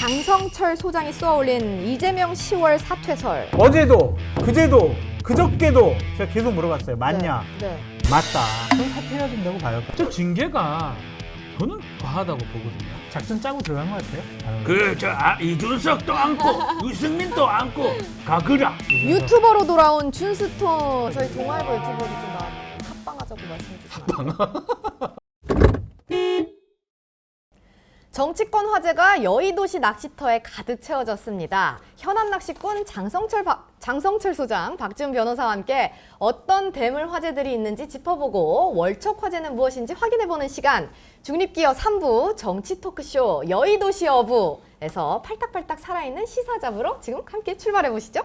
장성철 소장이 쏘아올린 이재명 10월 사퇴설. 어제도, 그제도, 그저께도 제가 계속 물어봤어요. 맞냐? 네. 맞다. 그럼 사퇴해야 된다고 봐요. 저 징계가 저는 과하다고 보거든요. 작전 짜고 들어간 것 같아요. 이준석도 안고 유승민도 안고 가그라. 유튜버로 돌아온 준스톤. 저희 동아일보 유튜버도 좀 합방하자고 말씀해 주시면 안 돼요? 정치권 화제가 여의도시 낚시터에 가득 채워졌습니다. 현안 낚시꾼 장성철 소장, 박지훈 변호사와 함께 어떤 대물 화제들이 있는지 짚어보고 월척 화제는 무엇인지 확인해보는 시간. 중립기어 3부 정치 토크쇼 여의도시 어부에서 팔딱팔딱 살아있는 시사 잡으러 지금 함께 출발해보시죠.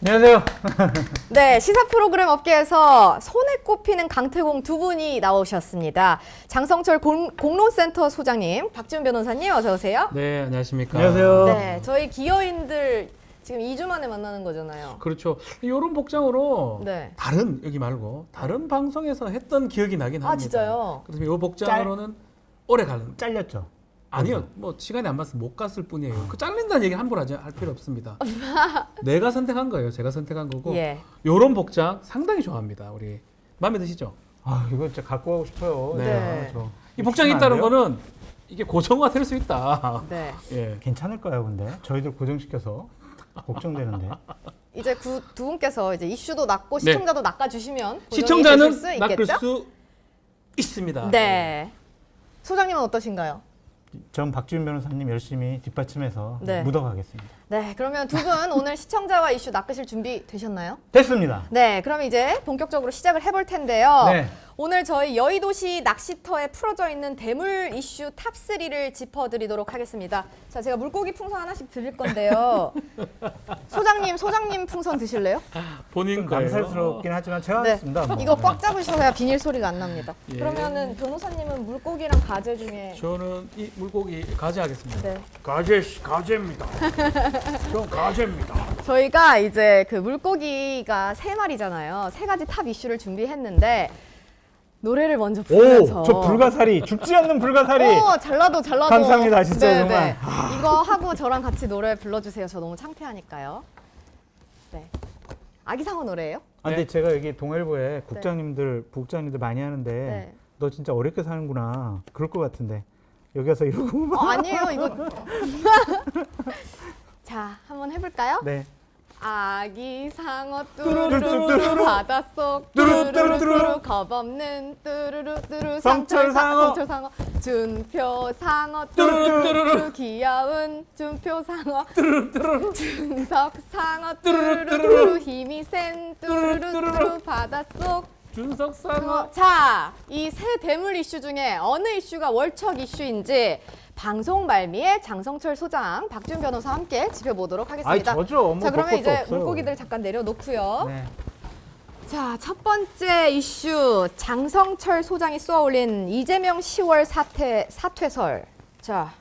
안녕하세요. 네, 시사 프로그램 업계에서 손에 꼽히는 강태공 두 분이 나오셨습니다. 장성철 공론센터 소장님, 박지훈 변호사님 어서 오세요. 네, 안녕하십니까. 안녕하세요. 네, 저희 기여인들 지금 2주 만에 만나는 거잖아요. 그렇죠. 이런 복장으로 네. 다른 여기 말고 다른 방송에서 했던 기억이 나긴 합니다. 아, 진짜요? 그래서 이 복장으로는 오래 가는. 잘렸죠. 아니요, 뭐 시간이 안 맞아서 못 갔을 뿐이에요. 그 잘린다는 얘기 함부로 할 필요 없습니다. 내가 선택한 거예요. 제가 선택한 거고. 예. 이런 복장 상당히 좋아합니다. 우리 마음에 드시죠? 아, 이거 진짜 갖고 가고 싶어요. 네. 아, 저. 이 복장이 주시면 안 있다는 돼요? 거는 이게 고정화될 수 있다. 네. 예. 괜찮을까요, 근데? 저희들 고정시켜서 걱정되는데. 이제 두 분께서 이제 이슈도 낚고 네. 시청자도 낚아주시면 고정이 되실 시청자는 수 낚을 있겠죠? 수 있습니다. 네. 소장님은 어떠신가요? 전 박지훈 변호사님 열심히 뒷받침해서 네. 묻어가겠습니다. 네, 그러면 두 분 오늘 시청자와 이슈 낚으실 준비 되셨나요? 됐습니다. 네, 그럼 이제 본격적으로 시작을 해볼 텐데요. 네. 오늘 저희 여의도시 낚시터에 풀어져 있는 대물 이슈 탑3를 짚어드리도록 하겠습니다. 자, 제가 물고기 풍선 하나씩 드릴 건데요. 소장님 풍선 드실래요? 본인 좀 거예요. 남살스럽긴 하지만 제가 네. 하겠습니다. 뭐. 이거 꽉 잡으셔야 비닐 소리가 안 납니다. 예. 그러면은 변호사님은 물고기랑 가재 중에 저는 이 물고기 가져가겠습니다. 네. 가재입니다. 전 가재입니다. 저희가 이제 그 물고기가 3마리잖아요. 3가지 탑 이슈를 준비했는데 노래를 먼저 부르면서 오, 저 불가사리, 죽지 않는 불가사리. 오, 잘라도 감사합니다, 진짜 정말. 이거 하고 저랑 같이 노래 불러주세요. 저 너무 창피하니까요. 네. 아기상어 노래예요? 아, 근데 제가 여기 동아일보에 국장님들 많이 하는데 네. 너 진짜 어렵게 사는구나. 그럴 것 같은데 여기 와서 이러고 아니에요, 이거. 자, 한번 해볼까요? 네. 아기상어 뚜루루뚜루. 뚜루루루 바닷속 뚜루루루 겁없는 뚜루루뚜루 성철상어. 성철상어 준표상어 뚜루뚜루. 뚜루루루 귀여운 준표상어 준석상어 뚜루루루 힘이 센 뚜루루뚜루 바닷속 준석상어. 자, 이 세 대물 이슈 중에 어느 이슈가 월척 이슈인지 방송 말미에 장성철 소장, 박지훈 변호사와 함께 짚어보도록 아이 하겠습니다. 저죠. 뭐 자, 그러면 볼 것도 이제 없어요. 물고기들 잠깐 내려놓고요. 네. 자, 첫 번째 이슈 장성철 소장이 쏘아올린 이재명 10월 사퇴설. 자,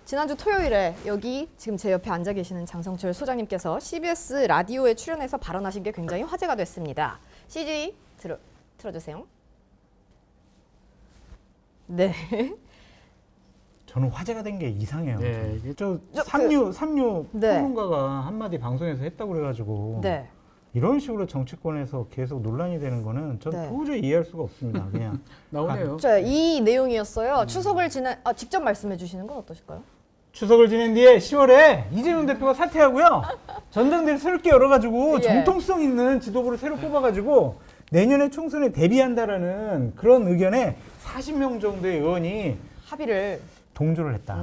지난주 토요일에 여기 지금 제 옆에 앉아 계시는 장성철 소장님께서 CBS 라디오에 출연해서 발언하신 게 굉장히 화제가 됐습니다. CG 틀어주세요. 네. 저는 화제가 된 게 이상해요. 네, 이게 저 삼류 네. 평론가가 한마디 방송에서 했다고 그래가지고 네. 이런 식으로 정치권에서 계속 논란이 되는 거는 전 네. 도저히 이해할 수가 없습니다. 그냥 나오네요. 자, 이 내용이었어요. 추석을 직접 말씀해 주시는 건 어떠실까요? 추석을 지낸 뒤에 10월에 이재명 대표가 사퇴하고요. 전당대회 새롭게 열어가지고 예. 정통성 있는 지도부를 새로 뽑아가지고 내년에 총선에 대비한다라는 그런 의견에 40명 정도의 의원이 합의를. 동조를 했다.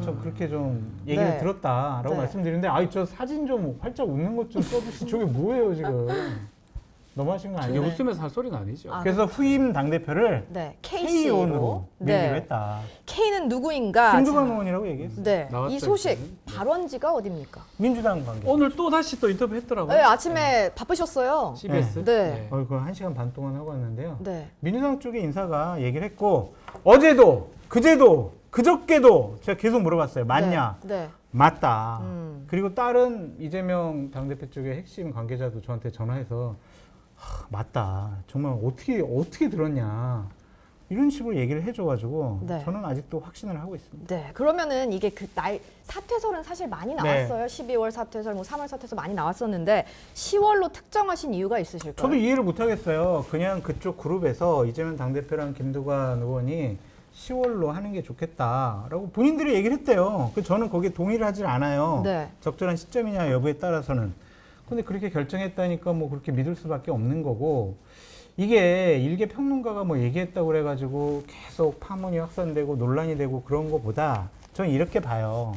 좀 그렇게 좀 얘기를 네. 들었다라고 네. 말씀드리는데, 아이 저 사진 좀 활짝 웃는 것 좀 써주시. 저게 뭐예요 지금? 너무하신 거 이게 아니에요? 웃으면서 할 소리는 아니죠. 아, 그래서 후임 당 대표를 네, K의원으로 K씨로. 밀기로 네. 했다. K는 누구인가? 김두관 자, 의원이라고 얘기했어요. 네, 나왔죠, 이 소식 일단은. 발원지가 어딥니까? 민주당 관계. 오늘 또 다시 또 인터뷰 했더라고요. 네, 아침에 바쁘셨어요. CBS. 네. 그거 1시간 반 동안 하고 왔는데요. 네. 민주당 쪽의 인사가 얘기를 했고, 어제도 그제도 그저께도 제가 계속 물어봤어요. 맞냐? 네. 맞다. 음. 그리고 다른 이재명 당대표 쪽의 핵심 관계자도 저한테 전화해서 맞다. 정말 어떻게 들었냐. 이런 식으로 얘기를 해줘가지고 네. 저는 아직도 확신을 하고 있습니다. 네, 그러면은 이게 그 사퇴설은 사실 많이 나왔어요. 12월 사퇴설, 뭐 3월 사퇴설 많이 나왔었는데 10월로 특정하신 이유가 있으실까요? 저도 이해를 못하겠어요. 그냥 그쪽 그룹에서 이재명 당대표랑 김두관 의원이 10월로 하는 게 좋겠다라고 본인들이 얘기를 했대요. 그 저는 거기에 동의를 하질 않아요. 네. 적절한 시점이냐 여부에 따라서는. 근데 그렇게 결정했다니까 뭐 그렇게 믿을 수밖에 없는 거고, 이게 일개 평론가가 뭐 얘기했다고 그래가지고 계속 파문이 확산되고 논란이 되고 그런 거보다 저는 이렇게 봐요.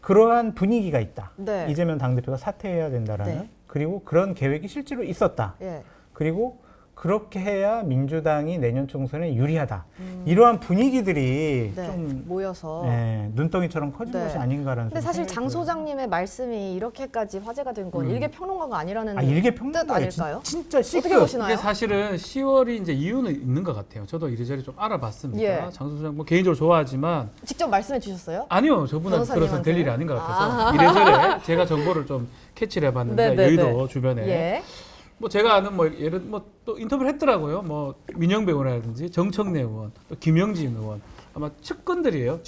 그러한 분위기가 있다. 네. 이재명 당대표가 사퇴해야 된다라는. 네. 그리고 그런 계획이 실제로 있었다. 예. 그리고 그렇게 해야 민주당이 내년 총선에 유리하다. 이러한 분위기들이 네. 좀 모여서. 눈덩이처럼 커진 네. 것이 아닌가라는. 근데 좀 사실 생각이 장 들어요. 소장님의 말씀이 이렇게까지 화제가 된 건 일개 평론가가 아니라는 일개 뜻 평론가 아닐까요? 진짜 어떻게 C급. 보시나요? 이게 사실은 10월이 이제 이유는 있는 것 같아요. 저도 이리저리 좀 알아봤습니다. 예. 장소 소장 뭐 개인적으로 좋아하지만 직접 말씀해 주셨어요? 아니요, 저분은 변호사님한테요? 들어서 될 일이 아닌 것 같아서 이래저래 제가 정보를 좀 캐치를 해봤는데 네, 네, 여의도 주변에 예. 뭐 제가 아는 뭐 예를 뭐 또 인터뷰를 했더라고요. 뭐 민영배 의원이라든지 정청래 의원, 또 김영진 의원 아마 측근들이에요.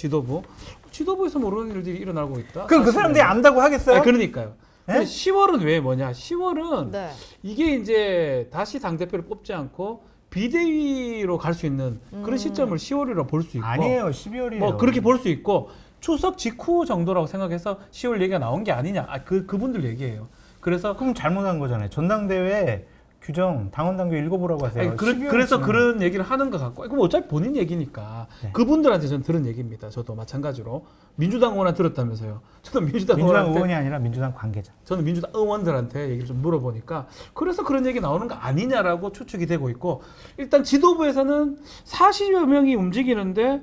지도부에서 모르는 일들이 일어나고 있다. 그럼 그 사람들이 안다고 하겠어요? 아니, 그러니까요. 예? 근데 10월은 왜 뭐냐? 10월은 네. 이게 이제 다시 당 대표를 뽑지 않고 비대위로 갈 수 있는 그런 시점을 10월이라고 볼 수 있고 아니에요. 12월이에요. 뭐 그렇게 볼 수 있고 추석 직후 정도라고 생각해서 10월 얘기가 나온 게 아니냐. 그분들 얘기예요. 그래서 그럼 잘못한 거잖아요. 전당대회 규정 당원 당규 읽어보라고 하세요. 아니, 12월 그래서 지금. 그런 얘기를 하는 것 같고, 그럼 어차피 본인 얘기니까 네. 그분들한테 저는 들은 얘기입니다. 저도 마찬가지로 민주당 의원한테 들었다면서요. 저도 민주당 민주당 의원한테 의원이 아니라 민주당 관계자. 저는 민주당 의원들한테 얘기를 좀 물어보니까 그래서 그런 얘기 나오는 거 아니냐라고 추측이 되고 있고, 일단 지도부에서는 40여 명이 움직이는데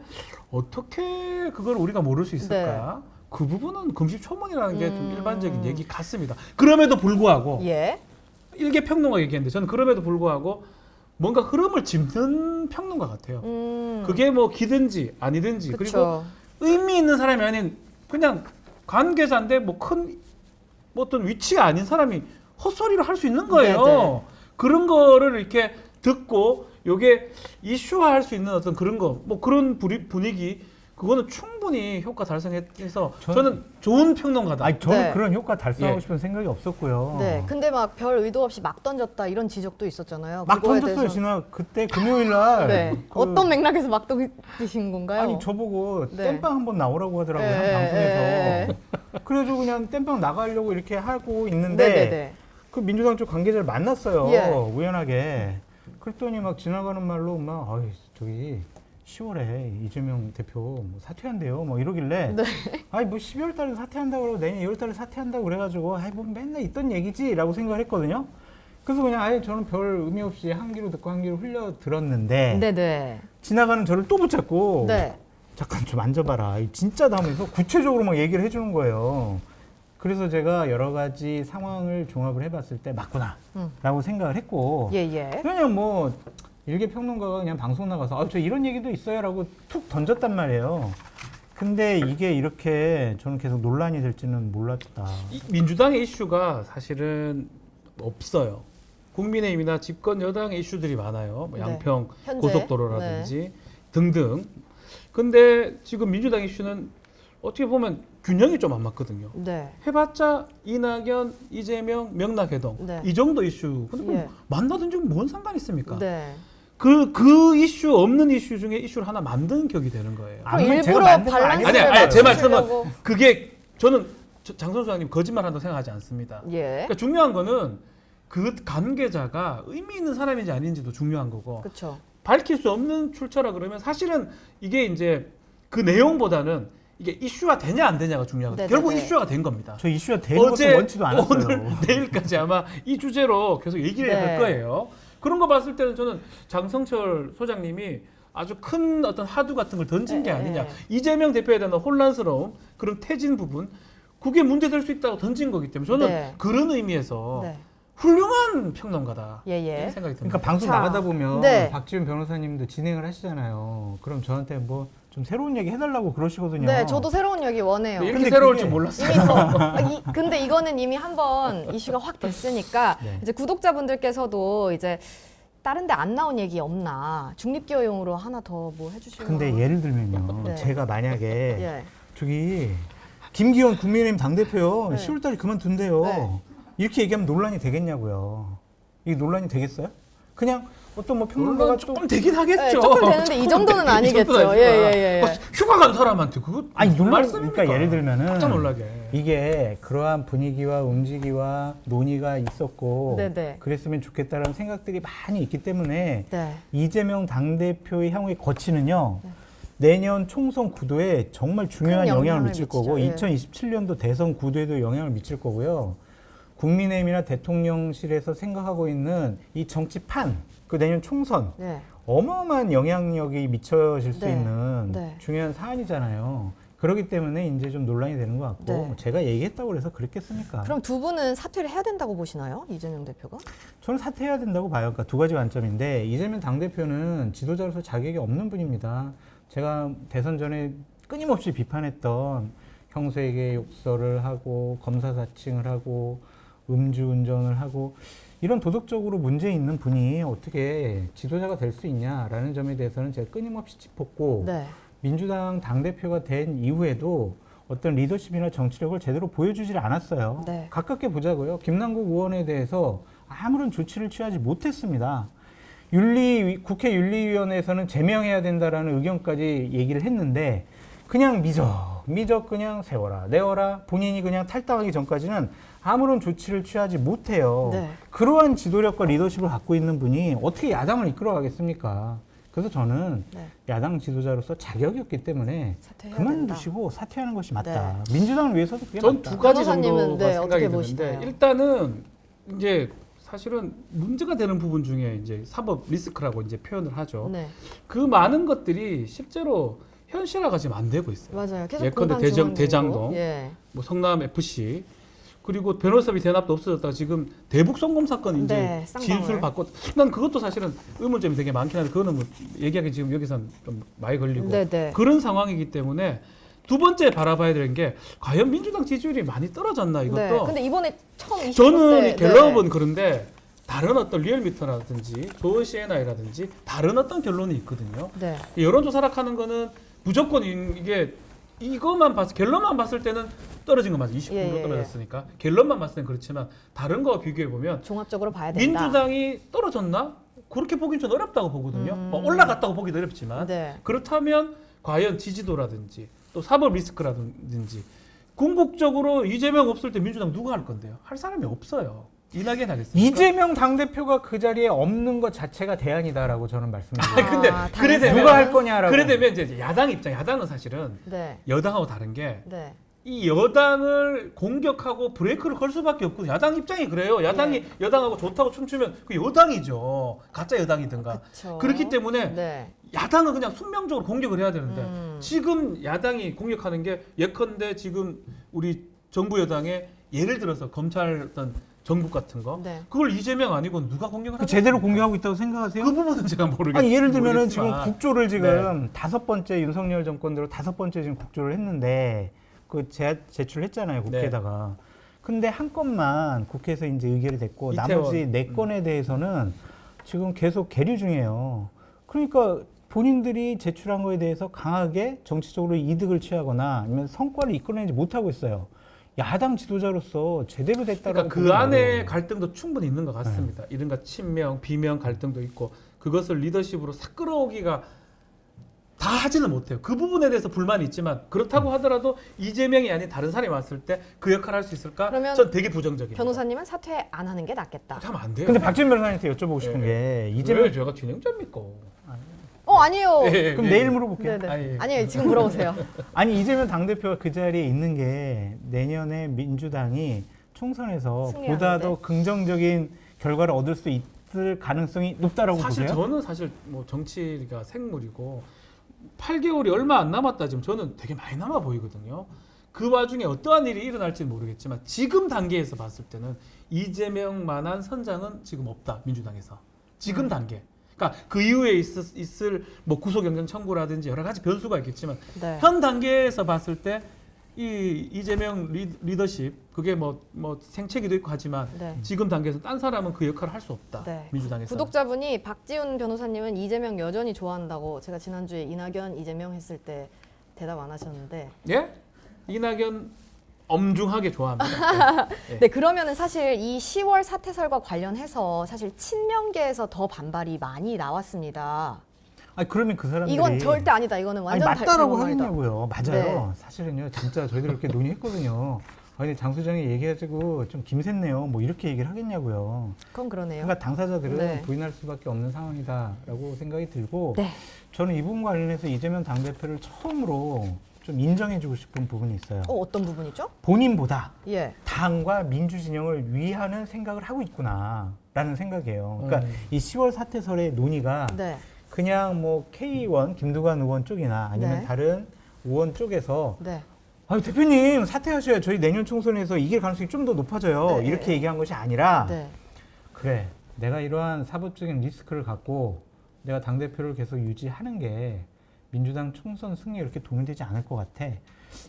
어떻게 그걸 우리가 모를 수 있을까? 그 부분은 금시초문이라는 게 좀 일반적인 얘기 같습니다. 그럼에도 불구하고 예. 일개 평론가 얘기했는데 저는 그럼에도 불구하고 뭔가 흐름을 짚는 평론가 같아요. 그게 뭐 기든지 아니든지 그리고 그쵸. 의미 있는 사람이 아닌 그냥 관계자인데 뭐 큰 뭐 어떤 위치가 아닌 사람이 헛소리를 할 수 있는 거예요. 네네. 그런 거를 이렇게 듣고 요게 이슈화할 수 있는 어떤 그런 거, 뭐 그런 분위기, 그거는 충분히 효과 달성해서 저는 좋은 평론가다. 아니 저는 네. 그런 효과 달성하고 예. 싶은 생각이 없었고요. 네. 근데 막 별 의도 없이 막 던졌다 이런 지적도 있었잖아요. 막 그거에 던졌어요, 대해서- 진아. 그때 금요일 날. 네. 그- 어떤 맥락에서 막 던지신 건가요? 아니 저보고 네. 땜빵 한번 나오라고 하더라고요, 예, 한 예, 방송에서. 그래가지고 그냥 땜빵 나가려고 이렇게 하고 있는데 네네네. 그 민주당 쪽 관계자를 만났어요, 예. 우연하게. 그랬더니 막 지나가는 말로 막 어이 저기 10월에 이재명 대표 뭐 사퇴한대요, 뭐 이러길래 네. 아니 뭐 12월 달에 사퇴한다고 그러고 내년 2월 달에 사퇴한다고 그래가지고 아이 뭐 맨날 있던 얘기지라고 생각을 했거든요. 그래서 그냥 아예 저는 별 의미 없이 한 귀로 듣고 한 귀로 흘려 들었는데 네네. 지나가는 저를 또 붙잡고 네. 잠깐 좀 앉아봐라. 이 진짜다 하면서 구체적으로 막 얘기를 해주는 거예요. 그래서 제가 여러 가지 상황을 종합을 해봤을 때 맞구나 라고 생각을 했고, 예예. 그냥 뭐 일개 평론가가 그냥 방송 나가서 아, 저 이런 얘기도 있어요 라고 툭 던졌단 말이에요. 근데 이게 이렇게 저는 계속 논란이 될지는 몰랐다. 이 민주당의 이슈가 사실은 없어요. 국민의힘이나 집권 여당의 이슈들이 많아요. 뭐 네. 양평 현재. 고속도로라든지 등등. 근데 지금 민주당 이슈는 어떻게 보면 균형이 좀 안 맞거든요. 네. 해봤자 이낙연, 이재명, 명락해동 네. 이 정도 이슈. 근데 그럼 예. 만나든지 뭔 상관 있습니까? 네. 그 이슈 없는 이슈 중에 이슈를 하나 만드는 격이 되는 거예요. 아, 그럼 제가 일부러 만든 거 밸런스를 아니에요. 아니, 제 말씀은 맞추시려고. 그게 저는 장선 소장님 거짓말한다고 생각하지 않습니다. 예. 그러니까 중요한 거는 그 관계자가 의미 있는 사람인지 아닌지도 중요한 거고, 그렇죠. 밝힐 수 없는 출처라 그러면 사실은 이게 이제 그 내용보다는 이게 이슈화 되냐 안 되냐가 중요하거든요. 네네네. 결국 이슈화가 된 겁니다. 저 이슈가 되는 것도 원치도 않았어요. 오늘 내일까지 아마 이 주제로 계속 얘기를 네. 할 거예요. 그런 거 봤을 때는 저는 장성철 소장님이 아주 큰 어떤 하두 같은 걸 던진 게 네, 아니냐. 네. 이재명 대표에 대한 혼란스러움, 그런 태진 부분, 그게 문제될 수 있다고 던진 거기 때문에 저는 네. 그런 의미에서 네. 훌륭한 평론가다. 예, 예. 이런 생각이 듭니다. 그러니까 방송 자, 나가다 보면 네. 박지훈 변호사님도 진행을 하시잖아요. 그럼 저한테 뭐 좀 새로운 얘기 해달라고 그러시거든요. 네, 저도 새로운 얘기 원해요. 이렇게 근데 새로울 그게- 줄 몰랐어요. 이미 근데 이거는 이미 한번 이슈가 확 됐으니까 네. 이제 구독자분들께서도 이제 다른 데 안 나온 얘기 없나? 중립기여용으로 하나 더 뭐 해주실까요? 근데 예를 들면요. 네. 제가 만약에 예. 저기 김기현 국민의힘 당대표요. 네. 10월달에 그만둔대요. 네. 이렇게 얘기하면 논란이 되겠냐고요. 이게 논란이 되겠어요? 그냥 어떤 뭐 평론가가 물론 조금 되긴 하겠죠. 네, 조금 되는데 이 정도는 아니겠죠. 아니구나. 예. 휴가 간 사람한테 그거 아니 논란 말씀입니까? 그러니까 예를 들면은 깜짝 놀라게. 이게 그러한 분위기와 움직이와 논의가 있었고 네네. 그랬으면 좋겠다라는 생각들이 많이 있기 때문에 네. 이재명 당대표의 향후의 거취는요. 내년 총선 구도에 정말 중요한 큰 영향을 영향을 미칠 미치죠. 거고 예. 2027년도 대선 구도에도 영향을 미칠 거고요. 국민의힘이나 대통령실에서 생각하고 있는 이 정치판, 그 내년 총선 네. 어마어마한 영향력이 미쳐질 수 네. 있는 네. 중요한 사안이잖아요. 그렇기 때문에 이제 좀 논란이 되는 것 같고 네. 제가 얘기했다고 해서 그랬겠습니까? 그럼 두 분은 사퇴를 해야 된다고 보시나요? 이재명 대표가? 저는 사퇴해야 된다고 봐요. 그러니까 두 가지 관점인데 이재명 당대표는 지도자로서 자격이 없는 분입니다. 제가 대선 전에 끊임없이 비판했던 형수에게 욕설을 하고 검사 사칭을 하고 음주운전을 하고 이런 도덕적으로 문제 있는 분이 어떻게 지도자가 될 수 있냐라는 점에 대해서는 제가 끊임없이 짚었고 네. 민주당 당대표가 된 이후에도 어떤 리더십이나 정치력을 제대로 보여주질 않았어요. 네. 가깝게 보자고요. 김남국 의원에 대해서 아무런 조치를 취하지 못했습니다. 국회 윤리위원회에서는 제명해야 된다라는 의견까지 얘기를 했는데 그냥 미적 그냥 세워라 내워라 본인이 그냥 탈당하기 전까지는 아무런 조치를 취하지 못해요. 네. 그러한 지도력과 리더십을 갖고 있는 분이 어떻게 야당을 이끌어가겠습니까? 그래서 저는 네. 야당 지도자로서 자격이 없기 때문에 사퇴해야 그만두시고 사퇴하는 것이 맞다. 민주당을 위해서도 그게 전 맞다. 두 가지 변호사님은 정도가 네, 생각이 어떻게 드는데 보시나요? 일단은 이제 사실은 문제가 되는 부분 중에 이제 사법 리스크라고 이제 표현을 하죠. 네. 그 많은 것들이 실제로 현실화가 지금 안 되고 있어요. 맞아요. 계속 예컨대 공판 중앙 대장동, 예. 뭐 성남 FC 그리고 변호사비 대납도 없어졌다가 지금 대북 송금 사건 이제 네, 쌍방울. 진술 받고 난 그것도 사실은 의문점이 되게 많긴 한데 그거는 뭐 얘기하기 지금 여기선 좀 많이 걸리고 네네. 그런 상황이기 때문에 두 번째 바라봐야 되는 게 과연 민주당 지지율이 많이 떨어졌나 이것도 네. 근데 이번에 처음 20대 저는 이 갤럽은 네. 그런데 다른 어떤 리얼미터라든지 좋은 CNI라든지 다른 어떤 결론이 있거든요. 네. 여론조사락 하는 거는 무조건 이게 이것만 봤을 갤럽만 봤을 때는 떨어진 거 맞아 29% 예. 떨어졌으니까 갤럽만 봤을 때는 그렇지만 다른 거와 비교해 보면 종합적으로 봐야 된다. 민주당이 떨어졌나 그렇게 보긴 좀 어렵다고 보거든요. 뭐 올라갔다고 보기도 어렵지만 네. 그렇다면 과연 지지도라든지 또 사법 리스크라든지 궁극적으로 이재명 없을 때 민주당 누가 할 건데요? 할 사람이 없어요. 이낙연 하겠습니까? 이재명 당대표가 그 자리에 없는 것 자체가 대안이다라고 저는 말씀드립니다. 근데 아, 그래 당연히. 되면 누가 할 거냐라고. 그래 되면 이제 야당 입장 야당은 사실은 네. 여당하고 다른 게 네. 이 여당을 공격하고 브레이크를 걸 수밖에 없고 야당 입장이 그래요. 야당이 여당하고 좋다고 춤추면 그 여당이죠. 가짜 여당이든가. 그쵸. 그렇기 때문에 네. 야당은 그냥 숙명적으로 공격을 해야 되는데 음. 지금 야당이 공격하는 게 예컨대 지금 우리 정부 여당의 예를 들어서 검찰 어떤 정부 같은 거 네. 그걸 이재명 아니고 누가 공격을 그 하겠습니까? 제대로 공개하고 있다고 생각하세요? 그 부분은 제가 모르겠어요. 아니 예를 들면은 지금 국조를 지금 네. 다섯 번째 윤석열 정권 들어 다섯 번째 지금 국조를 했는데 그 제출했잖아요 국회에다가. 근데 한 건만 국회에서 이제 의결이 됐고 이태원. 나머지 네 건에 대해서는 지금 계속 계류 중이에요. 그러니까 본인들이 제출한 거에 대해서 강하게 정치적으로 이득을 취하거나 아니면 성과를 이끌어내지 못하고 있어요. 야당 지도자로서 제대로 됐다고. 그러니까 그 안에 갈등도 충분히 있는 것 같습니다. 이른바 친명, 비명 갈등도 있고 그것을 리더십으로 싹 끌어오기가 다 하지는 못해요. 그 부분에 대해서 불만이 있지만 그렇다고 하더라도 이재명이 아닌 다른 사람이 왔을 때 그 역할을 할 수 있을까? 그러면 전 되게 부정적입니다. 변호사님은 사퇴 안 하는 게 낫겠다. 하면 안 돼요. 근데 박지원 변호사님한테 여쭤보고 싶은 게 이재명 왜 제가 진행자입니까? 아니에요. 예, 그럼 예, 내일 예. 물어볼게요. 네네. 아니, 예. 아니에요. 지금 물어보세요. 아니 이재명 당대표가 그 자리에 있는 게 내년에 민주당이 총선에서 승리하는데. 보다 더 긍정적인 결과를 얻을 수 있을 가능성이 높다라고 사실 보세요? 저는 사실 뭐 정치가 생물이고 8개월이 얼마 안 남았다 지금 저는 되게 많이 남아 보이거든요. 그 와중에 어떠한 일이 일어날지는 모르겠지만 지금 단계에서 봤을 때는 이재명만한 선장은 지금 없다 민주당에서 지금 단계. 그러니까 그 이후에 있을 뭐 구속영장 청구라든지 여러 가지 변수가 있겠지만 네. 현 단계에서 봤을 때 이 이재명 리더십 그게 뭐 생채기도 있고 하지만 네. 지금 단계에서 딴 사람은 그 역할을 할 수 없다. 네. 민주당에서. 구독자분이 박지훈 변호사님은 이재명 여전히 좋아한다고 제가 지난주에 이낙연 이재명 했을 때 대답 안 하셨는데 예? 이낙연 엄중하게 좋아합니다. 네. 네, 그러면은 사실 이 10월 사태설과 관련해서 사실 친명계에서 더 반발이 많이 나왔습니다. 아니 그러면 그 사람들이 이건 절대 아니다. 이거는 아니 완전 맞다라고 잘못이다. 하겠냐고요. 맞아요. 사실은요, 진짜 저희들 그렇게 논의했거든요. 아니 장 소장이 얘기해가지고 좀 김샜네요. 뭐 이렇게 얘기를 하겠냐고요. 그건 그러네요. 그러니까 당사자들은 네. 부인할 수밖에 없는 상황이다라고 생각이 들고 네. 저는 이 부분 관련해서 이재명 당대표를 처음으로 좀 인정해주고 싶은 부분이 있어요. 어떤 부분이죠? 본인보다 예. 당과 민주 진영을 위하는 생각을 하고 있구나라는 생각이에요. 그러니까 이 10월 사태설의 논의가 네. 그냥 뭐 K 의원, 김두관 의원 쪽이나 아니면 네. 다른 의원 쪽에서 네. 아유 대표님 사퇴하셔야 저희 내년 총선에서 이길 가능성이 좀 더 높아져요. 네. 이렇게 얘기한 것이 아니라 네. 그래 내가 이러한 사법적인 리스크를 갖고 내가 당대표를 계속 유지하는 게 민주당 총선 승리에 이렇게 도움이 되지 않을 것 같아.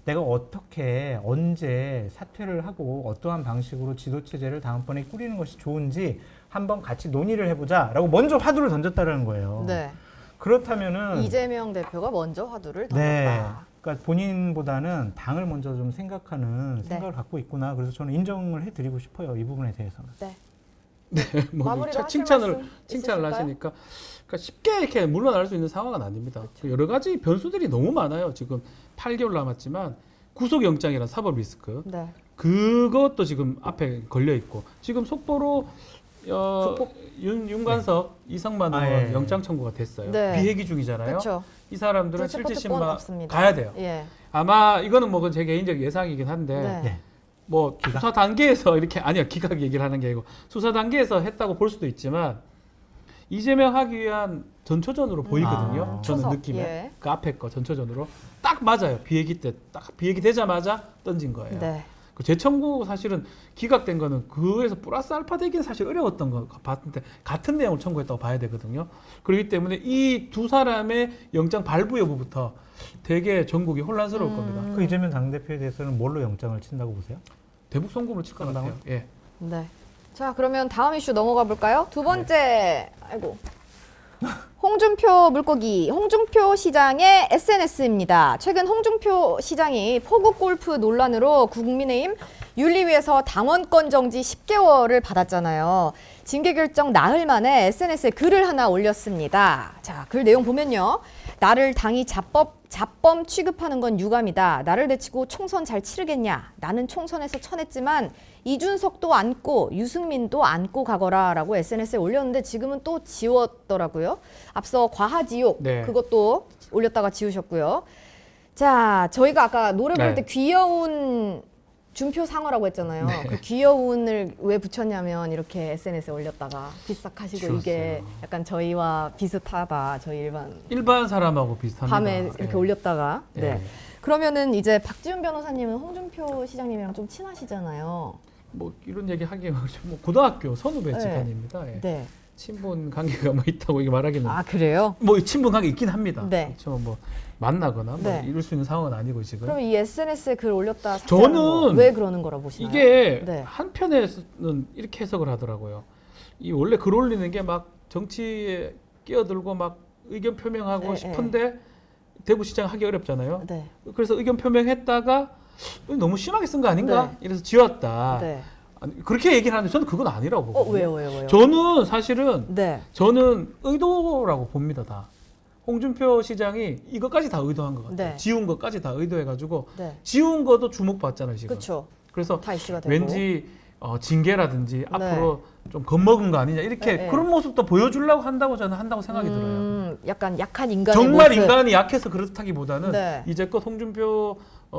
내가 어떻게 언제 사퇴를 하고 어떠한 방식으로 지도체제를 다음번에 꾸리는 것이 좋은지 한번 같이 논의를 해보자라고 먼저 화두를 던졌다는 거예요. 네. 그렇다면은 이재명 대표가 먼저 화두를 네, 던졌다. 그러니까 본인보다는 당을 먼저 좀 생각하는 네. 생각을 갖고 있구나. 그래서 저는 인정을 해드리고 싶어요. 이 부분에 대해서는. 네. 뭐 마무리로 하실 칭찬을 말씀 칭찬을 있으실까요? 하시니까 그러니까 쉽게 이렇게 물러날 수 있는 상황은 아닙니다. 여러 가지 변수들이 너무 많아요. 지금 8개월 남았지만 구속영장이란 사법 리스크 네. 그것도 지금 앞에 걸려 있고 지금 속보로 윤관석 이성만 아, 의원 예. 영장 청구가 됐어요. 네. 비회기 중이잖아요. 그렇죠. 이 사람들은 불체포 특권 실질심만 없습니다. 가야 돼요. 예. 아마 이거는 뭐 제 개인적 예상이긴 한데 네. 네. 뭐 수사 단계에서 이렇게 아니요 기각 얘기를 하는 게 아니고 수사 단계에서 했다고 볼 수도 있지만 이재명 하기 위한 전초전으로 보이거든요. 아. 저는 초석, 느낌에 예. 그 앞에 거 전초전으로 딱 맞아요. 비회기 때 딱 비회기 되자마자 던진 거예요. 네. 그 재청구 사실은 기각된 거는 그에서 플러스 알파 되기는 사실 어려웠던 거 봤는데 같은 내용을 청구했다고 봐야 되거든요. 그렇기 때문에 이 두 사람의 영장 발부 여부부터 되게 전국이 혼란스러울 겁니다. 그 이재명 당대표에 대해서는 뭘로 영장을 친다고 보세요? 대북 송금을 칠 것 같아요. 예. 네. 자, 그러면 다음 이슈 넘어가 볼까요? 두 번째. 아이고. 홍준표 물고기, 홍준표 시장의 SNS입니다. 최근 홍준표 시장이 포구 골프 논란으로 국민의힘 윤리위에서 당원권 정지 10개월을 받았잖아요. 징계 결정 나흘 만에 SNS에 글을 하나 올렸습니다. 자, 글 내용 보면요. 나를 당이 자범 취급하는 건 유감이다. 나를 내치고 총선 잘 치르겠냐. 나는 총선에서 쳐냈지만 이준석도 안고 유승민도 안고 가거라 라고 SNS에 올렸는데 지금은 또 지웠더라고요. 앞서 과하지옥 네. 그것도 올렸다가 지우셨고요. 자, 저희가 아까 노래 부를 때 네. 귀여운 준표 상어라고 했잖아요. 그 귀여운을 왜 붙였냐면 이렇게 SNS에 올렸다가 비싹하시고 이게 지웠어요. 약간 저희와 비슷하다. 저희 일반 사람하고 비슷합니다. 밤에 이렇게 예. 올렸다가 네. 예. 그러면은 이제 박지훈 변호사님은 홍준표 시장님이랑 좀 친하시잖아요. 뭐 이런 얘기 하기가 뭐 고등학교 선후배 네. 집안입니다. 예. 네. 친분 관계가 뭐 있다고 이게 말하기는 아, 그래요? 뭐 친분 관계 있긴 합니다. 네. 그렇죠. 뭐 만나거나 뭐 네. 이럴 수 있는 상황은 아니고 지금. 그럼 이 SNS에 글 올렸다 삭제하는 저는 거 왜 그러는 거라 보시나요? 이게 네. 한편에서는 이렇게 해석을 하더라고요. 이 원래 글 올리는 게 막 정치에 끼어들고 막 의견 표명하고 네, 싶은데 대구시장 하기 어렵잖아요. 네. 그래서 의견 표명했다가 너무 심하게 쓴 거 아닌가? 네. 이래서 지웠다. 네. 아니, 그렇게 얘기를 하는데 저는 그건 아니라고 보거든요. 왜요? 저는 사실은 네. 저는 의도라고 봅니다. 다. 홍준표 시장이 이것까지 다 의도한 것 같아요. 네. 지운 것까지 다 의도해가지고 네. 지운 것도 주목받잖아요 지금. 그렇죠. 그래서 다 이슈가 되고. 왠지 징계라든지 앞으로 좀 겁먹은 거 아니냐 이렇게 네, 네. 그런 모습도 보여주려고 한다고 저는 한다고 생각이 들어요. 약간 약한 인간의 정말 모습. 인간이 약해서 그렇다기보다는 네. 이제껏 홍준표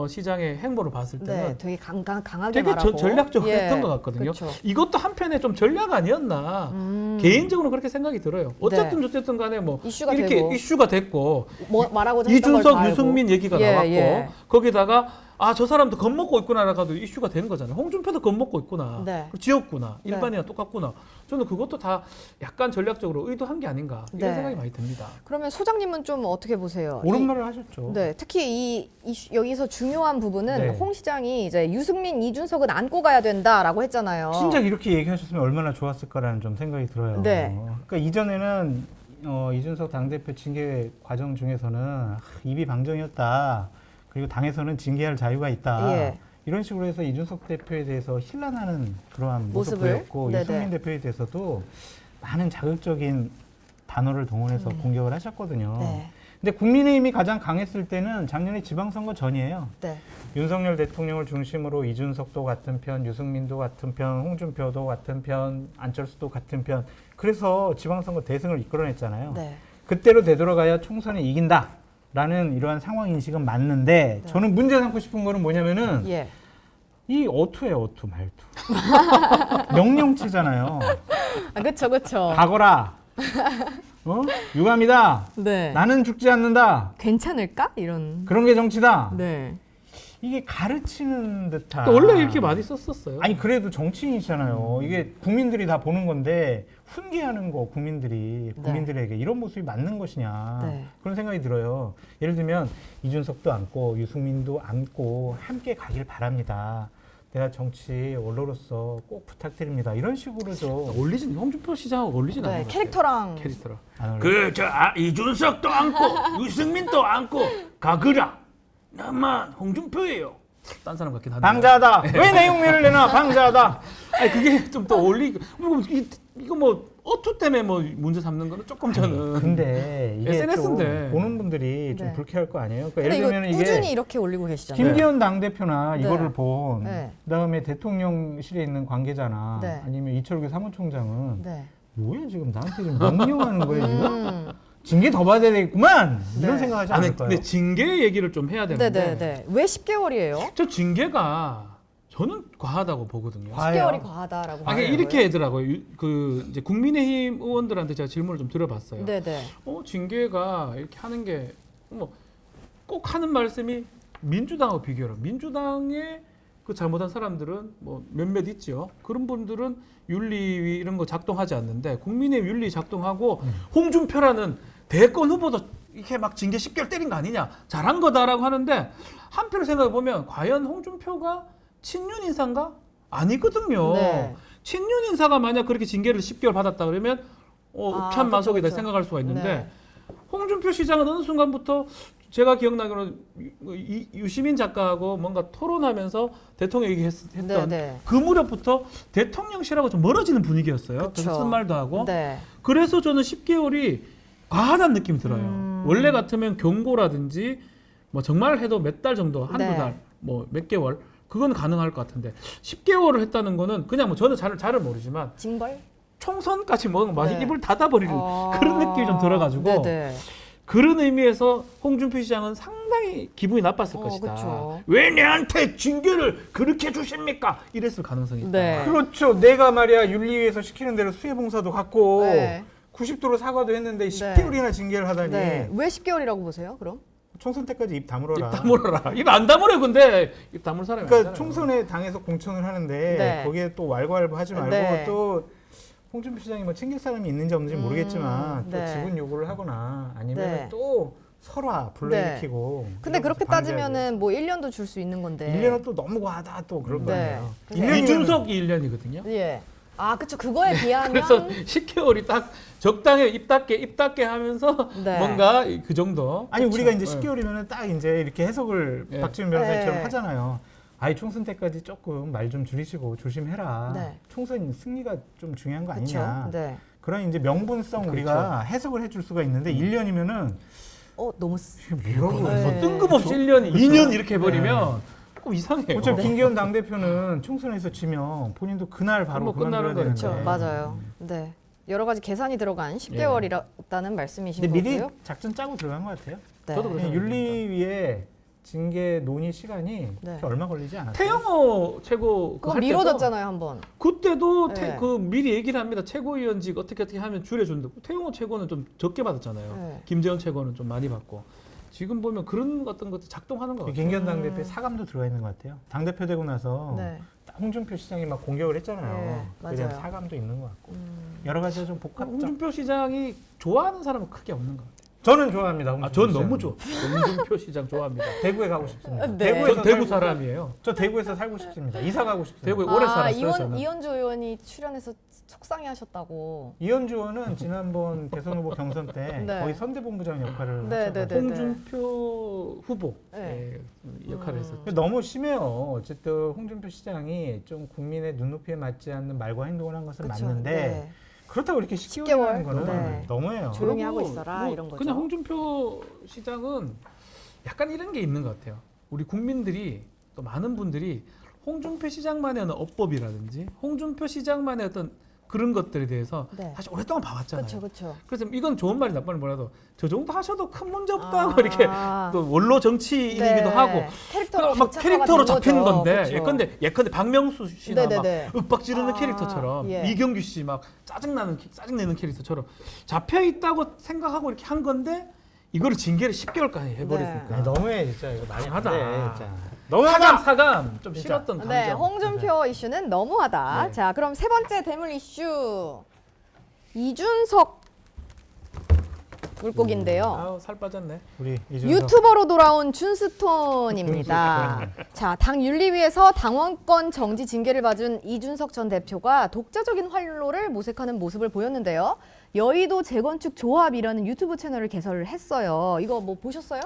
시장의 행보를 봤을 때는 네, 되게 강하게 되게 말하고 전략적으로 예, 했던 것 같거든요. 그렇죠. 이것도 한편에 좀 전략 아니었나 개인적으로 그렇게 생각이 들어요. 어쨌든 어쨌든 간에 뭐 이슈가 이렇게 되고. 이슈가 됐고 뭐 말하고자 했던 걸 이준석, 다 알고. 유승민 얘기가 예, 나왔고 예. 거기다가 아, 저 사람도 겁먹고 있구나라고 이슈가 된 거잖아요. 홍준표도 겁먹고 있구나. 네. 지었구나. 네. 일반이랑 똑같구나. 저는 그것도 다 약간 전략적으로 의도한 게 아닌가 이런 네. 생각이 많이 듭니다. 그러면 소장님은 좀 어떻게 보세요? 옳은 말을 하셨죠. 네, 특히 이 이슈, 여기서 중요한 부분은 네. 홍 시장이 이제 유승민, 이준석은 안고 가야 된다라고 했잖아요. 진작 이렇게 얘기하셨으면 얼마나 좋았을까라는 좀 생각이 들어요. 네. 그러니까 이전에는 이준석 당대표 징계 과정 중에서는 입이 방정이었다. 그리고 당에서는 징계할 자유가 있다. 예. 이런 식으로 해서 이준석 대표에 대해서 힐난하는 그러한 모습을 모습을? 보였고 네네. 유승민 대표에 대해서도 많은 자극적인 단어를 동원해서 공격을 하셨거든요. 네. 근데 국민의힘이 가장 강했을 때는 작년에 지방선거 전이에요. 네. 윤석열 대통령을 중심으로 이준석도 같은 편, 유승민도 같은 편, 홍준표도 같은 편, 안철수도 같은 편. 그래서 지방선거 대승을 이끌어냈잖아요. 네. 그때로 되돌아가야 총선에 이긴다라는 이러한 상황 인식은 맞는데 네. 저는 문제 삼고 싶은 거는 뭐냐면은 예. 이 어투예요, 어투, 말투. 명령치잖아요. 아, 그렇죠, 그렇죠. 가거라. 유감이다. 네. 나는 죽지 않는다. 괜찮을까? 이런. 그런 게 정치다. 네. 이게 가르치는 듯한. 원래 이렇게 많이 썼었어요. 아니 그래도 정치인이잖아요. 이게 국민들이 다 보는 건데 훈계하는 거 국민들에게 이런 모습이 맞는 것이냐 네. 그런 생각이 들어요. 예를 들면 이준석도 안고 유승민도 안고 함께 가길 바랍니다. 내가 정치 원로로서 꼭 부탁드립니다. 이런 식으로 좀 올리진 홍준표 시장하고 올리진 네, 않는 것 캐릭터랑. 캐릭터라. 안 어울려요. 이준석도 안고 유승민도 안고 가그라. 나만 홍준표예요. 딴 사람 같긴 한데. 방자하다. 왜 내용면을 내놔? 방자하다. 아니 그게 좀 더 올리고 이거 뭐 어투 때문에 뭐 문제 삼는 거는 조금 저는. 근데 이게 SNS인데. 좀 보는 분들이 좀 네. 불쾌할 거 아니에요. 그러니까 근데 예를 이거 들면 꾸준히 이게 이렇게 올리고 계시잖아요. 김기현 당대표나 네. 이거를 본 네. 그다음에 대통령실에 있는 관계자나 네. 아니면 이철규 사무총장은 네. 뭐야 지금 나한테 지금 명령하는 거예요 지금? 음. 징계 더 받아야 되겠구만 이런 네. 생각하지 아니 않을까요? 근데 징계 얘기를 좀 해야 되는데. 네네네. 왜 10개월이에요? 저 징계가 저는 과하다고 보거든요. 과해요. 10개월이 과하다라고. 아, 하는 이렇게 거예요? 하더라고요. 그 이제 국민의힘 의원들한테 제가 질문을 좀 드려봤어요. 네네. 징계가 이렇게 하는 게 뭐 꼭 하는 말씀이 민주당하고 비교해라. 민주당의 그 잘못한 사람들은 뭐 몇몇 있죠. 그런 분들은 윤리 이런 거 작동하지 않는데 국민의힘 윤리 작동하고 홍준표라는 대권 후보도 이렇게 막 징계 10개월 때린 거 아니냐. 잘한 거다라고 하는데 한편으로 생각해 보면 과연 홍준표가 친윤 인사인가? 아니거든요. 네. 친윤 인사가 만약 그렇게 징계를 10개월 받았다 그러면 참 그쵸, 만속이다 그쵸. 생각할 수가 있는데 네. 홍준표 시장은 어느 순간부터 제가 기억나기로는 유시민 작가하고 뭔가 토론하면서 대통령 얘기했던 네네. 그 무렵부터 대통령실하고 좀 멀어지는 분위기였어요. 그쵸. 그래서 쓴 말도 하고. 네. 그래서 저는 10개월이 과하다는 느낌이 들어요. 원래 같으면 경고라든지 뭐 정말 해도 몇 달 정도, 한두 네. 달, 뭐 몇 개월 그건 가능할 것 같은데 10개월을 했다는 거는 그냥 뭐 저는 잘을 모르지만 징벌? 총선까지 뭐 많이 네. 입을 닫아버리는 그런 느낌이 좀 들어가지고 네네. 그런 의미에서 홍준표 시장은 상당히 기분이 나빴을 것이다. 그쵸. 왜 내한테 징계를 그렇게 주십니까? 이랬을 가능성이 있다. 네. 그렇죠. 내가 말이야 윤리위에서 시키는 대로 수혜봉사도 갖고 네. 90도로 사과도 했는데 10개월이나 징계를 하다니 네. 왜 10개월이라고 보세요? 그럼? 총선 때까지 입 다물어라. 입 다물어라. 입 안 다물어 근데 입 다물 사람이 그러니까 아니잖아요. 총선에 당에서 공천을 하는데 네. 거기에 또 왈가왈부하지 말고 네. 또 홍준표 시장이 뭐 챙길 사람이 있는지 없는지 모르겠지만 또 네. 지분 요구를 하거나 아니면 네. 또 설화 불러일으키고 근데 그렇게 따지면은 뭐 1년도 줄 수 있는 건데. 1년은 또 너무 과하다 또 그런 거 네. 아니에요. 그래서 1년이면 이준석이 1년이거든요. 예. 아, 그쵸. 그거에 비하면 그래서 10개월이 딱 적당히 입 닫게 하면서 네. 뭔가 그 정도. 아니 그렇죠. 우리가 이제 10개월이면 딱 이제 이렇게 해석을 예. 박지원 변호사처럼 네. 하잖아요. 아이 총선 때까지 조금 말 좀 줄이시고 조심해라. 네. 총선 승리가 좀 중요한 거 그쵸. 아니냐. 네. 그런 이제 명분성 그렇죠. 우리가 해석을 해줄 수가 있는데 1년이면은 너무 뭐라고 네. 뭐 뜬금없이 1년, 2년 이렇게 해버리면 조금 이상해요. 어차피 김기현 당대표는 총선에서 지면 본인도 그날 바로 뭐 끝나는 그만둬야 그렇죠. 되는데. 맞아요. 네. 여러 가지 계산이 들어간 10개월이라는 말씀이신 근데 미리 거고요. 작전 짜고 들어간 것 같아요. 네. 저도 그래요. 그냥 윤리위에 징계 논의 시간이 네. 그렇게 얼마 걸리지 않았어요. 태영호 최고 그거 할 때도 미뤄졌잖아요, 한번. 그때도 네. 그 미리 얘기를 합니다. 최고위원직 어떻게 하면 줄여준다고. 태영호 최고는 좀 적게 받았잖아요. 네. 김재원 최고는 좀 많이 받고. 지금 보면 그런 어떤 것도 작동하는 것 같아요. 김기현 당대표의 사감도 들어가 있는 것 같아요. 당대표 되고 나서 네. 홍준표 시장이 막 공격을 했잖아요. 네, 그에 대한 맞아요. 사감도 있는 것 같고 여러 가지가 좀 복합적. 홍준표 시장이 좋아하는 사람은 크게 없는 것 같아요. 저는 좋아합니다. 홍준표 전 시장. 너무 좋아. 홍준표 시장 좋아합니다. 대구에 가고 싶습니다. 네. 대구에서 전 대구 살고- 사람이에요. 저 대구에서 살고 싶습니다. 이사 가고 싶습니다. 대구에 오래 살았어요. 이원, 저는. 이현주 의원이 출연해서 속상해하셨다고. 이현주 의원은 지난번 대선 후보 경선 때 네. 거의 선대본부장 역할을 네, 하셔가지고 네, 네. 홍준표 후보 네. 역할을 했었죠. 너무 심해요. 어쨌든 홍준표 시장이 좀 국민의 눈높이에 맞지 않는 말과 행동을 한 것은 그쵸? 맞는데 네. 그렇다고 이렇게 10개월? 10개월 하는 거는 네. 너무해요. 조용히 하고 그리고 있어라, 이런 거죠. 그냥 홍준표 시장은 약간 이런 게 있는 것 같아요. 우리 국민들이 또 많은 분들이 홍준표 시장만의 어떤 어법이라든지 홍준표 시장만의 어떤 그런 것들에 대해서 네. 사실 오랫동안 봐왔잖아요. 그렇죠, 그렇죠. 그래서 이건 좋은 말이 나쁜 말이 뭐라도 저 정도 하셔도 큰 문제 없다고 이렇게 아. 또 원로 정치인이기도 네. 하고 캐릭터로 막 캐릭터로 잡히는 건데 그렇죠. 예컨대 박명수 씨나 네네네. 막 윽박 지르는 아, 캐릭터처럼 예. 이경규 씨 막 짜증내는 캐릭터처럼 잡혀 있다고 생각하고 이렇게 한 건데 이거를 징계를 10개월까지 해버렸으니까 네, 너무해 진짜 이거 말이 안 돼. 하다. 진짜. 너무하다. 사감 좀 진짜. 싫었던 감정. 네, 홍준표 이슈는 너무하다. 네. 자, 그럼 세 번째 대물 이슈. 이준석 물고기인데요. 아우 살 빠졌네. 우리 이준석. 유튜버로 돌아온 준스톤입니다. 자, 당 윤리위에서 당원권 정지 징계를 받은 이준석 전 대표가 독자적인 활로를 모색하는 모습을 보였는데요. 여의도 재건축 조합이라는 유튜브 채널을 개설을 했어요. 이거 뭐 보셨어요?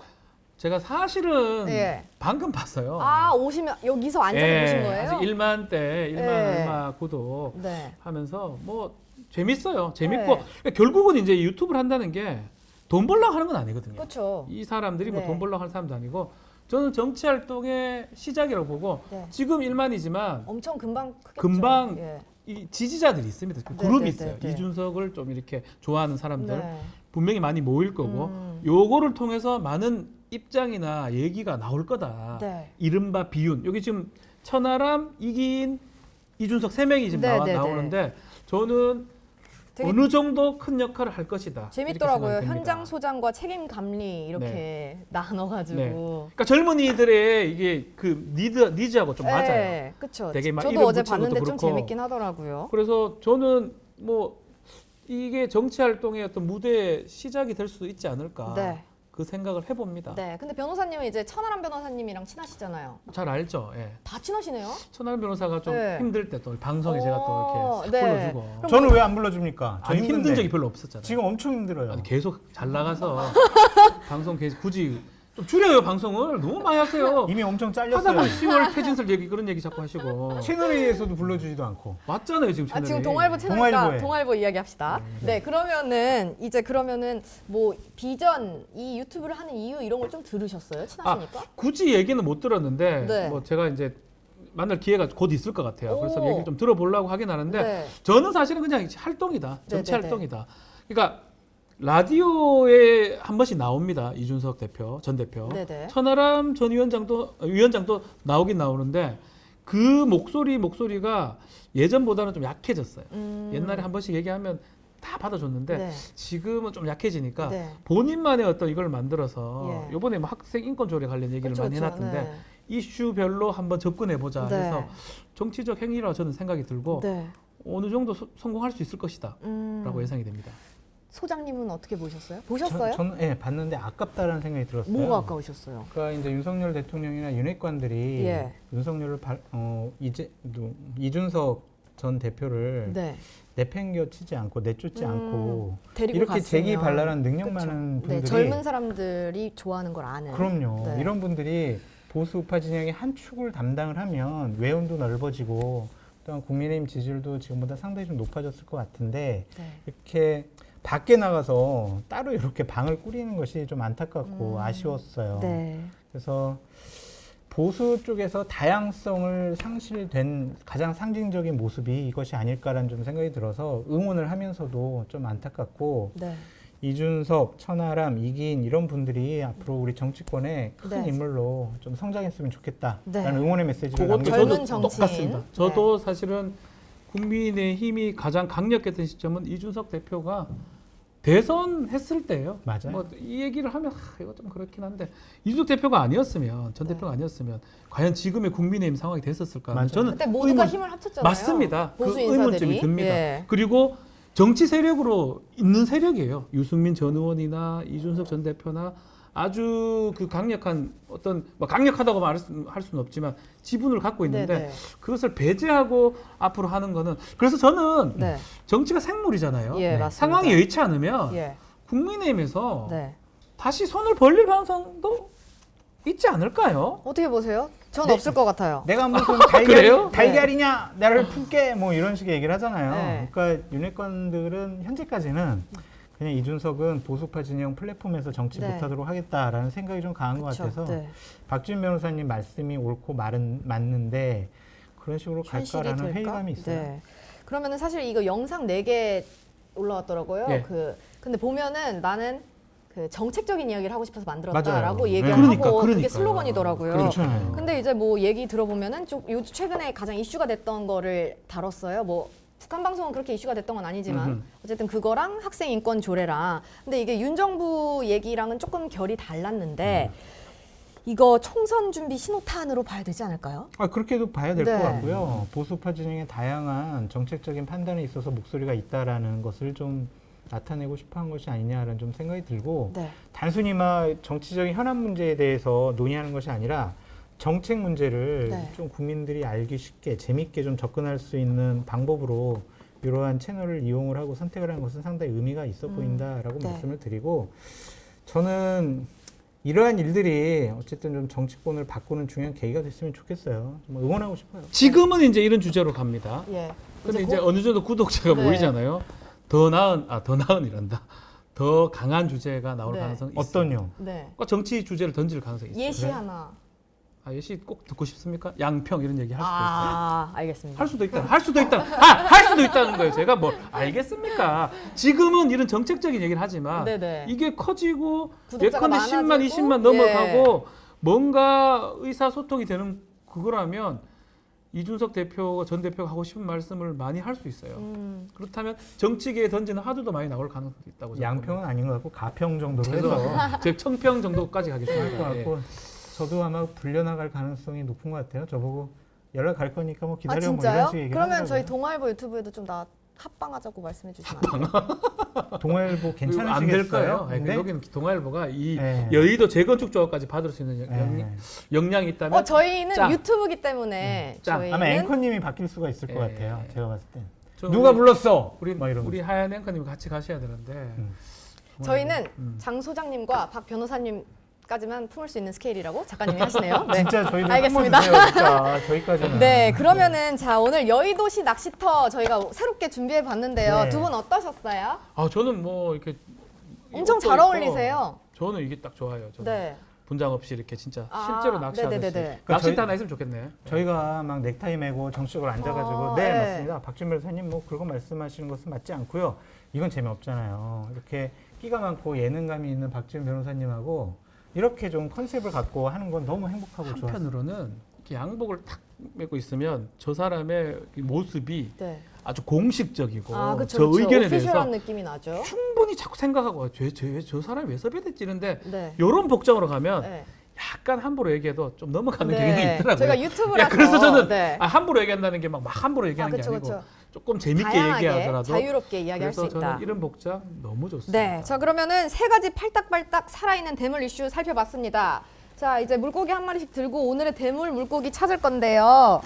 제가 사실은 예. 방금 봤어요. 아, 오시면 여기서 앉아서 보신 거예요? 아직 1만 대, 1만 예. 얼마 구독 네. 하면서 뭐 재밌어요. 재밌고 네. 그러니까 결국은 이제 유튜브를 한다는 게 돈 벌려고 하는 건 아니거든요. 그렇죠. 이 사람들이 뭐 네. 돈 벌려고 하는 사람도 아니고 저는 정치 활동의 시작이라고 보고 네. 지금 1만이지만 엄청 금방 크겠죠. 금방 예. 이 지지자들이 있습니다. 그 네, 그룹이 네, 있어요. 네, 네. 이준석을 좀 이렇게 좋아하는 사람들 네. 분명히 많이 모일 거고 요거를 통해서 많은 입장이나 얘기가 나올 거다. 네. 이른바 비윤. 여기 지금 천하람, 이기인, 이준석 세 명이 지금 네, 네, 네. 나오는데 저는 되게 어느 정도 큰 역할을 할 것이다. 재밌더라고요. 이렇게 생각이 듭니다. 현장 소장과 책임 감리 이렇게 나눠가지고. 네. 그러니까 젊은이들의 이게 그 니즈하고 좀 맞아요. 네, 그렇죠. 되게 막 저도 이름 어제 붙이는 봤는데 것도 좀 그렇고. 재밌긴 하더라고요. 그래서 저는 뭐 이게 정치 활동의 어떤 무대 시작이 될 수도 있지 않을까. 네. 그 생각을 해봅니다. 네, 근데 변호사님은 이제 천하람 변호사님이랑 친하시잖아요. 잘 알죠. 예. 다 친하시네요. 천하람 변호사가 좀 네. 힘들 때 또 방송에 제가 또 이렇게 싹 네. 불러주고. 그럼 저는 왜 안 불러줍니까? 저 아니 힘든 힘든데. 적이 별로 없었잖아요. 지금 엄청 힘들어요. 아니, 계속 잘 나가서 방송 계속 굳이 좀 줄여요 방송을 너무 많이 하세요. 이미 엄청 하다 잘렸어요. 보면 10월 퇴진설 얘기 그런 얘기 자꾸 하시고 채널A에서도 불러주지도 않고. 맞잖아요 지금 채널에. 지금 동아일보 채널이니까 동아일보에. 동아일보 이야기합시다. 네, 그러면은 뭐 비전 이 유튜브를 하는 이유 이런 걸 좀 들으셨어요? 친하시니까? 굳이 얘기는 못 들었는데 네. 뭐 제가 이제 만날 기회가 곧 있을 것 같아요. 그래서 오. 얘기를 좀 들어보려고 하긴 하는데 네. 저는 사실은 그냥 활동이다. 정치 네, 네, 활동이다. 그러니까 라디오에 한 번씩 나옵니다. 이준석 대표, 전 대표. 네네. 천하람 전 위원장도 나오긴 나오는데 그 목소리가 예전보다는 좀 약해졌어요. 옛날에 한 번씩 얘기하면 다 받아줬는데 네. 지금은 좀 약해지니까 네. 본인만의 어떤 이걸 만들어서 예. 이번에 뭐 학생 인권 조례 관련 얘기를 그렇죠, 많이 그렇죠. 해놨던데 네. 이슈별로 한번 접근해 보자 네. 해서 정치적 행위라고 저는 생각이 들고 네. 어느 정도 성공할 수 있을 것이다라고 예상이 됩니다. 소장님은 어떻게 보셨어요? 보셨어요? 저는 예, 봤는데 아깝다라는 생각이 들었어요. 뭐가 아까우셨어요? 그러니까 이제 윤석열 대통령이나 윤핵관들이 예. 윤석열을 이준석 전 대표를 네. 내팽겨치지 않고 내쫓지 않고 데리고 이렇게 갔으면. 재기발랄한 능력 그쵸. 많은 네, 분들이 젊은 사람들이 좋아하는 걸 아는. 그럼요. 네. 이런 분들이 보수 우파 진영의 한 축을 담당을 하면 외연도 넓어지고 또한 국민의힘 지지율도 지금보다 상당히 좀 높아졌을 것 같은데 네. 이렇게 밖에 나가서 따로 이렇게 방을 꾸리는 것이 좀 안타깝고 아쉬웠어요. 네. 그래서 보수 쪽에서 다양성을 상실된 가장 상징적인 모습이 이것이 아닐까라는 좀 생각이 들어서 응원을 하면서도 좀 안타깝고 네. 이준석, 천하람, 이기인 이런 분들이 앞으로 우리 정치권의 큰 네. 인물로 좀 성장했으면 좋겠다라는 네. 응원의 메시지를 그것도 젊은 저도 정치인. 똑같습니다. 저도 사실은 국민의힘이 가장 강력했던 시점은 이준석 대표가 대선 했을 때예요. 맞아요. 뭐 이 얘기를 하면 이거 좀 그렇긴 한데 이준석 대표가 아니었으면 전 대표가 아니었으면 과연 지금의 국민의힘 상황이 됐었을까? 맞아요. 저는 그때 모두가 의문- 힘을 합쳤잖아요. 맞습니다. 그 보수 의문점이 인사들이. 듭니다. 예. 그리고 정치 세력으로 있는 세력이에요. 유승민 전 의원이나 이준석 전 대표나 아주 그 강력한 어떤 뭐 강력하다고 할 수는 없지만 지분을 갖고 있는데 네네. 그것을 배제하고 앞으로 하는 거는 그래서 저는 네. 정치가 생물이잖아요. 예, 맞습니다. 상황이 여의치 않으면 예. 국민의힘에서 네. 다시 손을 벌릴 가능성도 있지 않을까요? 어떻게 보세요? 전 네. 없을 것 같아요. 내가 무슨 그래요? 달걀이냐 나를 품게 뭐 이런 식의 얘기를 하잖아요. 네. 그러니까 윤핵관들은 현재까지는 그냥 이준석은 보수파 진영 플랫폼에서 정치 네. 못하도록 하겠다라는 생각이 좀 강한 것 그쵸. 같아서 네. 박지훈 변호사님 말씀이 옳고 말은 맞는데 그런 식으로 현실이 갈까라는 될까? 회의감이 있어요. 네. 그러면은 사실 이거 영상 4개 올라왔더라고요. 예. 근데 보면은 나는 그 정책적인 이야기를 하고 싶어서 만들었다라고 맞아요. 얘기를 네. 하고 그게 그러니까요. 슬로건이더라고요. 그렇죠. 근데 이제 뭐 얘기 들어보면은 요 최근에 가장 이슈가 됐던 거를 다뤘어요. 뭐 북한 방송은 그렇게 이슈가 됐던 건 아니지만 음흠. 어쨌든 그거랑 학생 인권 조례랑 근데 이게 윤 정부 얘기랑은 조금 결이 달랐는데 이거 총선 준비 신호탄으로 봐야 되지 않을까요? 아, 그렇게도 봐야 될 것 네. 같고요. 보수파 진영의 다양한 정책적인 판단에 있어서 목소리가 있다라는 것을 좀 나타내고 싶어한 것이 아니냐라는 좀 생각이 들고 네. 단순히 막 정치적인 현안 문제에 대해서 논의하는 것이 아니라 정책 문제를 네. 좀 국민들이 알기 쉽게 재밌게 좀 접근할 수 있는 방법으로 이러한 채널을 이용을 하고 선택을 하는 것은 상당히 의미가 있어 보인다라고 네. 말씀을 드리고 저는 이러한 일들이 어쨌든 좀 정치권을 바꾸는 중요한 계기가 됐으면 좋겠어요. 좀 응원하고 싶어요. 지금은 이제 이런 주제로 갑니다. 예. 근데 이제 곧- 어느 정도 구독자가 네. 모이잖아요. 더 나은 이란다. 더 강한 주제가 나올 네. 가능성이 있어요. 어떤요? 네. 정치 주제를 던질 가능성이 있어요. 예시 그래? 하나. 예시 꼭 듣고 싶습니까? 양평 이런 얘기 할 수도 있어요. 아, 알겠습니다. 할 수도 있다. 할 수도 있다. 할 수도 있다는 거예요. 제가 뭐 알겠습니까? 지금은 이런 정책적인 얘기를 하지만 네네. 이게 커지고 구독자가 예컨대 10만, 많아지고, 20만 넘어가고 뭔가 의사소통이 되는 그거라면 이준석 대표, 전 대표가 하고 싶은 말씀을 많이 할 수 있어요. 그렇다면 정치계에 던지는 화두도 많이 나올 가능성이 있다고 저는 양평은 아닌 것 같고 가평 정도로 해서 죄송합니다. 제가 청평 정도까지 할 것 가겠습니다. 예. 같고 저도 아마 불려나갈 가능성이 높은 것 같아요. 저보고 연락 갈 거니까 뭐 아 기다려 뭐 이런 진짜요? 식의 얘기 그러면 저희 동아일보 유튜브에도 좀 합방하자고 말씀해 주시면 안 돼요? 동아일보 안 괜찮으시겠어요? 될까요? 근데 여기는 동아일보가 이 네. 여의도 재건축 조합까지 받을 수 있는 역량이 있다면 저희는 짜. 유튜브이기 때문에 짜. 저희는 아마 앵커님이 바뀔 수가 있을 것 예. 같아요. 제가 봤을 땐. 저 누가 우리- 불렀어? 우리 막 이러면서. 우리 하얀 앵커님 같이 가셔야 되는데 저희는 음. 장 소장님과 박 변호사님까지만 품을 수 있는 스케일이라고 작가님이 하시네요. 네. 진짜 저희들 알겠습니다. 한번 주세요, 진짜 저희까지는. 네, 그러면은 자 오늘 여의도시 낚시터 저희가 새롭게 준비해 봤는데요. 네. 두 분 어떠셨어요? 아 저는 뭐 이렇게 엄청 이것도 잘 있고 어울리세요. 저는 이게 딱 좋아요. 저는 네. 분장 없이 이렇게 진짜 아, 실제로 낚시하듯이 네네네네. 낚시터 그러니까 저희- 하나 있으면 좋겠네. 저희가 막 넥타이 매고 정식으로 앉아가지고 네, 네. 맞습니다. 박준 변호사님 뭐 그런 거 말씀하시는 것은 맞지 않고요. 이건 재미없잖아요. 이렇게 끼가 많고 예능감이 있는 박준 변호사님하고 이렇게 좀 컨셉을 갖고 하는 건 너무 행복하고 좋았어요. 한편으로는 이렇게 양복을 탁 메고 있으면 저 사람의 이 모습이 네. 아주 공식적이고 아, 그쵸, 저 그쵸. 의견에 오피셜한 대해서 느낌이 나죠. 충분히 자꾸 생각하고 저 사람이 왜 섭외됐지 이런데 네. 이런 복장으로 가면 네. 약간 함부로 얘기해도 좀 넘어가는 네. 경향이 있더라고요. 저희가 유튜브라서 야, 그래서 저는 네. 함부로 얘기한다는 게 막 함부로 아, 얘기하는 그쵸, 게 아니고 그쵸. 조금 재밌게 다양하게 얘기하더라도 자유롭게 이야기할 수 그래서 있다. 저는 이런 복장 너무 좋습니다. 네, 자 그러면은 세 가지 팔딱팔딱 살아있는 대물 이슈 살펴봤습니다. 자 이제 물고기 한 마리씩 들고 오늘의 대물 물고기 찾을 건데요.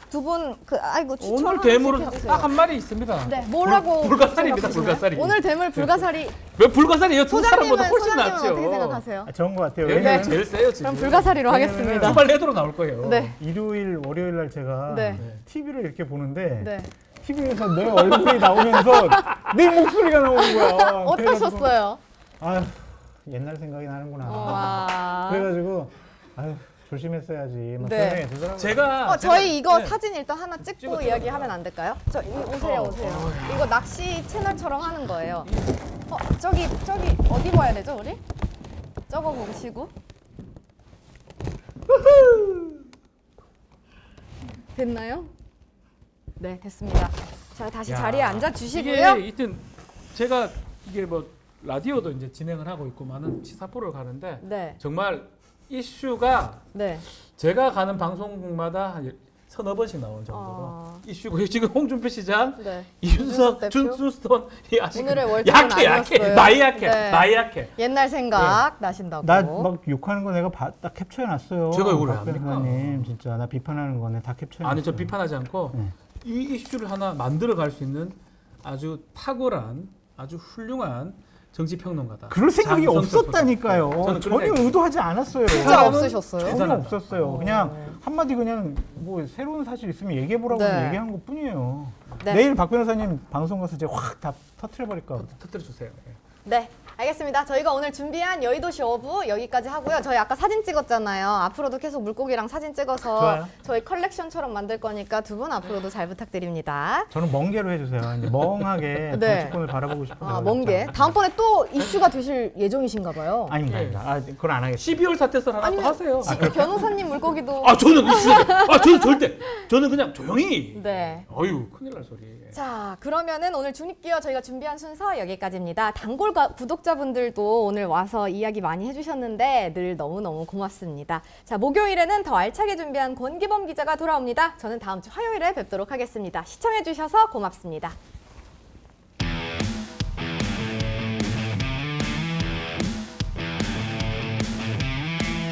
두 분 아이고 추천 오늘 하나씩 대물은 해주세요. 딱 한 마리 있습니다. 네, 뭐라고 불가사리입니다. 생각하시나요? 불가사리. 오늘 대물 불가사리. 왜 불가사리예요? 두 사람보다 훨씬 소장님은 낫죠. 어떻게 생각하세요? 아, 좋은 것 같아요. 여기가 왜냐면 제일 세요 지금. 그럼 불가사리로 하겠습니다. 두발 레드로 나올 거예요. 네, 일요일, 월요일 날 제가 네. TV를 이렇게 보는데 네. TV에서 내 얼굴이 나오면서 내 목소리가 나오는 거야. 어떠셨어요? 아휴, 옛날 생각이 나는구나. 와. 그래가지고 아휴, 조심했어야지. 막 네. 그런 생각이 들더라고요. 제가 저희 이거 네. 사진 일단 하나 찍고 찍어 이야기하면 안 될까요? 오세요, 오세요. 이거 낚시 채널처럼 하는 거예요. 저기 어디 봐야 되죠, 우리? 저거 보시고. 됐나요? 네, 됐습니다. 자, 다시 야, 자리에 앉아 주시고요. 이게 하여튼 제가 이게 뭐 라디오도 이제 진행을 하고 있고 많은 시사 프로를 가는데 네. 정말 이슈가 네. 제가 가는 방송국마다 한 서너 번씩 나오는 정도로 이슈고 지금 홍준표 시장, 네. 이준석, 대표? 준스톤 이 아직 오늘의 월초는 약해 아니었어요. 많이 약해 네. 많이 약해. 옛날 생각 나신다고. 나 막 욕하는 거 내가 딱 캡처해놨어요. 제가 욕을 왜 박 합니까? 변호사님 진짜 나 비판하는 거네 다 캡처해놨어요. 아니 저 비판하지 않고 네. 이 이슈를 하나 만들어 갈 수 있는 아주 탁월한 아주 훌륭한 정치 평론가다. 그럴 생각이 장성철 없었다니까요. 소장. 저는 전혀 그런 생각- 의도하지 않았어요. 진짜 사람은 없으셨어요? 전혀 대단하다. 없었어요. 그냥 한마디 그냥 뭐 새로운 사실 있으면 얘기해보라고 네. 얘기한 것 뿐이에요. 네. 내일 박 변호사님 방송 가서 이제 확 다 터트려버릴까. 터뜨려 주세요. 네, 알겠습니다. 저희가 오늘 준비한 여의도시 어부 여기까지 하고요. 저희 아까 사진 찍었잖아요. 앞으로도 계속 물고기랑 사진 찍어서 좋아요. 저희 컬렉션처럼 만들 거니까 두 분 앞으로도 잘 부탁드립니다. 저는 먼 개로 해주세요. 이제 멍하게 네. 정치권을 바라보고 싶어요. 아, 먼 게. 다음번에 또 이슈가 되실 예정이신가 봐요. 아닙니다. 예. 아닙니다. 아, 그건 안 하겠습니다. 12월 사태설 하나 또 아니면 하세요. 변호사님 물고기도. 저는 이슈. 저는 절대. 저는 그냥 조용히. 네. 어유 큰일 날 소리. 자, 그러면은 오늘 중립기어 저희가 준비한 순서 여기까지입니다. 단골 구독자분들도 오늘 와서 이야기 많이 해주셨는데 늘 너무너무 고맙습니다. 자, 목요일에는 더 알차게 준비한 권기범 기자가 돌아옵니다. 저는 다음 주 화요일에 뵙도록 하겠습니다. 시청해주셔서 고맙습니다.